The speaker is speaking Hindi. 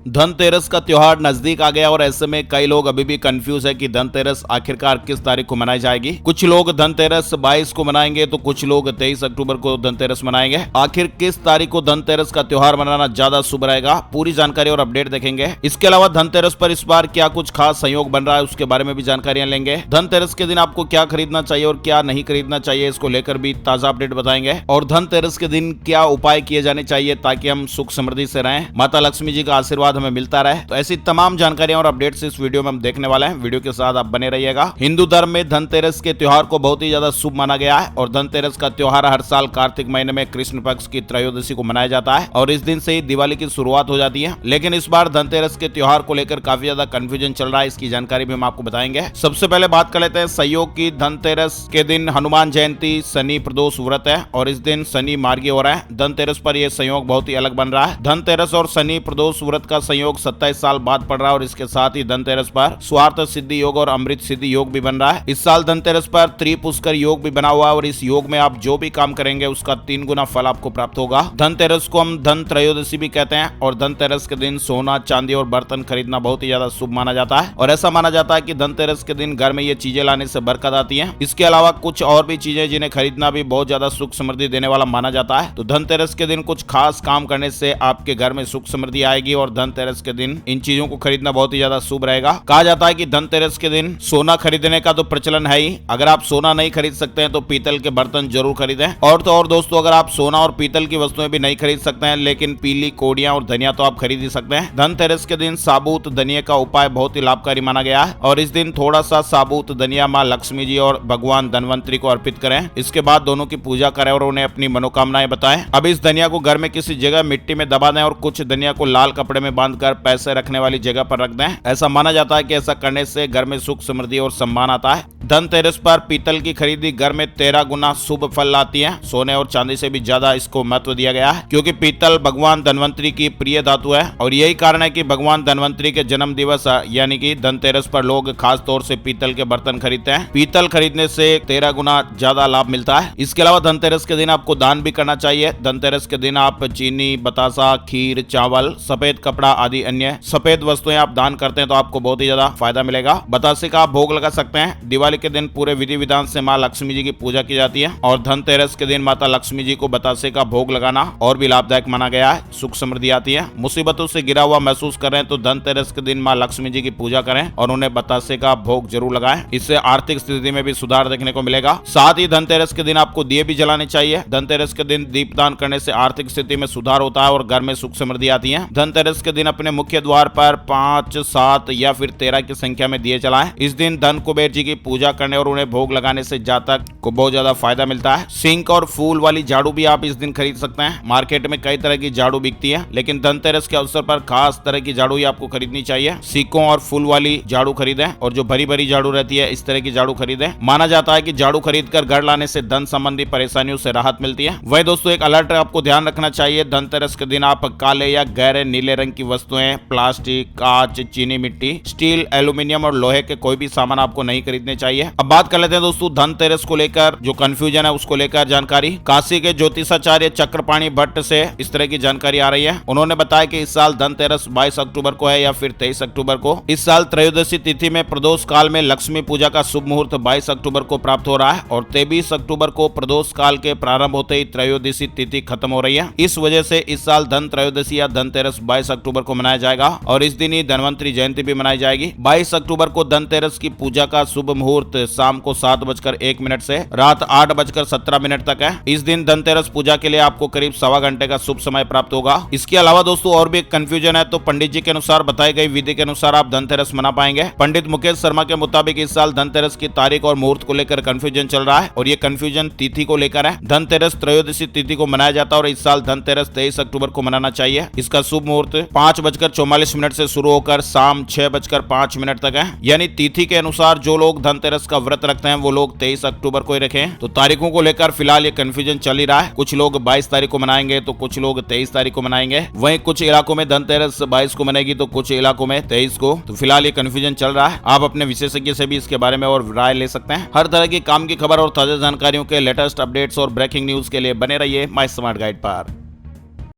धनतेरस का त्योहार नजदीक आ गया और ऐसे में कई लोग अभी भी कंफ्यूज है कि धनतेरस आखिरकार किस तारीख को मनाई जाएगी। कुछ लोग धनतेरस 22 को मनाएंगे तो कुछ लोग 23 अक्टूबर को धनतेरस मनाएंगे। आखिर किस तारीख को धनतेरस का त्योहार मनाना ज्यादा शुभ रहेगा, पूरी जानकारी और अपडेट देखेंगे। इसके अलावा धनतेरस पर इस बार क्या कुछ खास संयोग बन रहा है उसके बारे में भी जानकारियां लेंगे। धनतेरस के दिन आपको क्या खरीदना चाहिए और क्या नहीं खरीदना चाहिए इसको लेकर भी ताजा अपडेट बताएंगे। और धनतेरस के दिन क्या उपाय किए जाने चाहिए ताकि हम सुख समृद्धि से रहें, माता लक्ष्मी जी का आशीर्वाद हमें मिलता रहे। तो ऐसी तमाम जानकारियां और अपडेट्स इस वीडियो में हम देखने वाले हैं। वीडियो के साथ आप बने रहिएगा। हिंदू धर्म में धनतेरस के त्योहार को बहुत ही ज्यादा शुभ माना गया है और धनतेरस का त्योहार हर साल कार्तिक महीने में कृष्ण पक्ष की त्रयोदशी को मनाया जाता है और इस दिन से ही दिवाली की शुरुआत हो जाती है। लेकिन इस बार धनतेरस के त्योहार को लेकर काफी ज्यादा कंफ्यूजन चल रहा है, इसकी जानकारी भी हम आपको बताएंगे। सबसे पहले बात कर लेते हैं संयोग की। धनतेरस के दिन हनुमान जयंती, शनि प्रदोष व्रत है और इस दिन शनि मार्गी हो रहा है। धनतेरस पर यह संयोग बहुत ही अलग बन रहा है। धनतेरस और शनि प्रदोष व्रत का संयोग 27 साल बाद पड़ रहा है और इसके साथ ही धनतेरस पर स्वार्थ सिद्धि योग और अमृत सिद्धि योग भी बन रहा है। इस साल धनतेरस पर त्रिपुष्कर योग भी बना हुआ है और इस योग में आप जो भी काम करेंगे उसका 3 गुना फल आपको प्राप्त होगा। धनतेरस को हम धन त्रयोदशी भी कहते हैं और धनतेरस के दिन सोना, चांदी और बर्तन खरीदना बहुत ही ज्यादा शुभ माना जाता है और ऐसा माना जाता है कि धनतेरस के दिन घर में ये चीजें लाने से बरकत आती है। इसके अलावा कुछ और भी चीजें जिन्हें खरीदना भी बहुत ज्यादा सुख समृद्धि देने वाला माना जाता है। तो धनतेरस के दिन कुछ खास काम करने से आपके घर में सुख समृद्धि आएगी और धनतेरस के दिन इन चीजों को खरीदना बहुत ही ज्यादा शुभ रहेगा। कहा जाता है कि धनतेरस के दिन सोना खरीदने का तो प्रचलन है ही। अगर आप सोना नहीं खरीद सकते हैं तो पीतल के बर्तन जरूर खरीदें। और तो और दोस्तों, अगर आप सोना और पीतल की वस्तुएं भी नहीं खरीद सकते हैं लेकिन पीली कोड़ियां और धनिया तो आप खरीद ही सकते हैं। धनतेरस के दिन साबुत धनिया का उपाय बहुत ही लाभकारी माना गया है और इस दिन थोड़ा सा साबुत धनिया माँ लक्ष्मी जी और भगवान धनवंतरी को अर्पित करें। इसके बाद दोनों की पूजा करें और उन्हें अपनी मनोकामनाएं बताएं। अब इस धनिया को घर में किसी जगह मिट्टी में दबा दें और कुछ धनिया को लाल कपड़े में बांधकर पैसे रखने वाली जगह पर रख दें। ऐसा माना जाता है कि ऐसा करने से घर में सुख समृद्धि और सम्मान आता है। धनतेरस पर पीतल की खरीदी घर में 13 गुना शुभ फल लाती है। सोने और चांदी से भी ज्यादा इसको महत्व दिया गया है क्योंकि पीतल भगवान धनवंतरी की प्रिय धातु है और यही कारण है कि भगवान धनवंतरी के जन्म दिवस यानी कि धनतेरस पर लोग खास तौर से पीतल के बर्तन खरीदते हैं। पीतल खरीदने से 13 गुना ज्यादा लाभ मिलता है। इसके अलावा धनतेरस के दिन आपको दान भी करना चाहिए। धनतेरस के दिन आप चीनी, बतासा, खीर, चावल, सफेद कपड़ा आदि अन्य सफेद वस्तुएं आप दान करते हैं तो आपको बहुत ही ज्यादा फायदा मिलेगा। बतासे का आप भोग लगा सकते हैं। दिवाली के दिन पूरे विधि विधान से माँ लक्ष्मी जी की पूजा की जाती है और धनतेरस के दिन माता लक्ष्मी जी को बतासे का भोग लगाना और भी लाभदायक माना गया है। सुख समृद्धि आती है। मुसीबतों से गिरा हुआ महसूस कर रहे हैं तो धनतेरस के दिन माँ लक्ष्मी जी की पूजा करें और उन्हें बतासे का भोग जरूर लगाएं। इससे आर्थिक स्थिति में भी सुधार देखने को मिलेगा। साथ ही धनतेरस के दिन आपको दिए भी जलाने चाहिए। धनतेरस के दिन दीपदान करने से आर्थिक स्थिति में सुधार होता है और घर में सुख समृद्धि आती है। धनतेरस के दिन अपने मुख्य द्वार पर 5, 7 या फिर 13 की संख्या में दिए जलाएं। इस दिन धन कुबेर जी की पूजा करने और उन्हें भोग लगाने से जातक को बहुत ज्यादा फायदा मिलता है। सिंक और फूल वाली झाड़ू भी आप इस दिन खरीद सकते हैं। मार्केट में कई तरह की झाड़ू बिकती है लेकिन धनतेरस के अवसर पर खास तरह की झाड़ू ही आपको खरीदनी चाहिए। सिक्कों और फूल वाली झाड़ू खरीदें और जो भरी भरी झाड़ू रहती है इस तरह की झाड़ू खरीदें। माना जाता है कि झाड़ू खरीदकर घर लाने से धन संबंधी परेशानियों से राहत मिलती है। वही दोस्तों, एक अलर्ट आपको ध्यान रखना चाहिए। धनतेरस के दिन आप काले या गहरे नीले रंग की वस्तुएं, प्लास्टिक, कांच, चीनी मिट्टी, स्टील, एल्यूमिनियम और लोहे के कोई भी सामान आपको नहीं खरीदने चाहिए। अब बात कर लेते हैं दोस्तों धनतेरस को लेकर जो कंफ्यूजन है उसको लेकर जानकारी। काशी के ज्योतिषाचार्य चक्रपाणी भट्ट से इस तरह की जानकारी आ रही है। उन्होंने बताया कि इस साल धनतेरस 22 अक्टूबर को है या फिर 23 अक्टूबर को। इस साल त्रयोदशी तिथि में प्रदोष काल में लक्ष्मी पूजा का शुभ मुहूर्त 22 अक्टूबर को प्राप्त हो रहा है और 23 अक्टूबर को प्रदोष काल के प्रारंभ होते ही त्रयोदशी तिथि खत्म हो रही है। इस वजह से इस साल धन त्रयोदशी या धनतेरस 22 अक्टूबर को मनाया जाएगा और इस दिन ही धनवंतरी जयंती भी मनाई जाएगी। 22 अक्टूबर को धनतेरस की पूजा का शुभ मुहूर्त शाम को 7:01 से रात 8:17 तक है। इस दिन धनतेरस पूजा के लिए आपको करीब 1.25 घंटे का शुभ समय प्राप्त होगा। इसके अलावा दोस्तों और भी एक कंफ्यूजन है तो पंडित जी के अनुसार बताई गई विधि के अनुसार आप धनतेरस मना पाएंगे। पंडित मुकेश शर्मा के मुताबिक इस साल धनतेरस की तारीख और मुहूर्त को लेकर कंफ्यूजन चल रहा है और ये कंफ्यूजन तिथि को लेकर है। धनतेरस त्रयोदशी तिथि को मनाया जाता है और इस साल धनतेरस 23 अक्टूबर को मनाना चाहिए। इसका शुभ मुहूर्त 5:44 से शुरू होकर शाम 6:05 तक है। यानी तिथि के अनुसार जो लोग धनतेरस का व्रत रखते हैं वो लोग 23 अक्टूबर को ही रखें। तो तारीखों को लेकर फिलहाल ये कंफ्यूजन चल ही रहा है। कुछ लोग 22 तारीख को मनाएंगे तो कुछ लोग 23 तारीख को मनाएंगे। वहीं कुछ इलाकों में धनतेरस 22 को मनेगी तो कुछ इलाकों में 23 को। तो फिलहाल ये कंफ्यूजन चल रहा है। आप अपने विशेषज्ञ से भी इसके बारे में और राय ले सकते हैं। हर तरह की काम की खबर और ताजा जानकारियों के लेटेस्ट अपडेट्स और ब्रेकिंग न्यूज के लिए बने रहिए माय स्मार्ट गाइड पर।